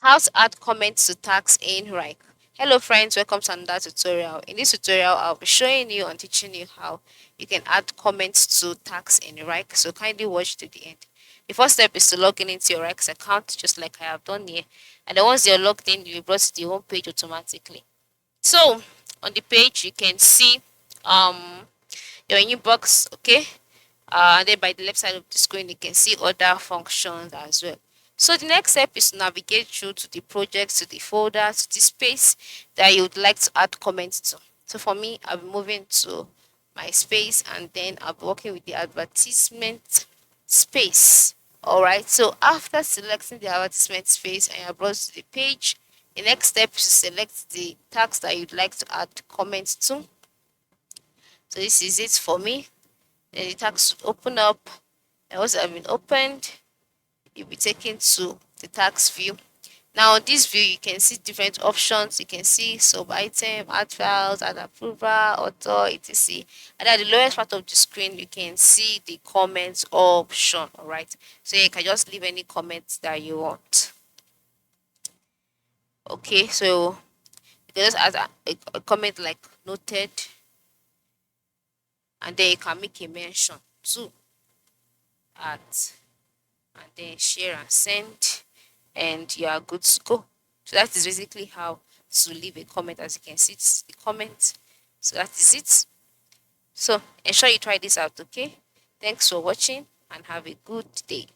How to add comments to tags in Wrike. Hello friends, welcome to another tutorial. In this tutorial, I'll be showing you and teaching you how you can add comments to tags in Wrike. So kindly watch to the end. The first step is to log in into your Wrike's account, just like I have done here. And then once you're logged in, you'll be brought to the home page automatically. So on the page, you can see your inbox, okay? And then by the left side of the screen, you can see other functions as well. So the next step is to navigate through to the project, to the folder, to the space that you would like to add comments to. So for me, I'll be moving to my space and then I'll be working with the advertisement space. Alright, so after selecting the advertisement space and you're brought to the page, the next step is to select the tags that you'd like to add comments to. So this is it for me. Then the tags should open up. And once they have been opened, you'll be taken to the tags view. Now on this view, you can see different options. You can see sub item, add files, add approval, author, etc. And at the lowest part of the screen, you can see the comments option. Alright. So you can just leave any comments that you want. Okay, so you can just add a comment like noted, and then you can make a mention too at and then share and send, and you are good to go. So that is basically how to leave a comment. As you can see, it's the comment. So that is it. So ensure you try this out, okay? Thanks for watching and have a good day.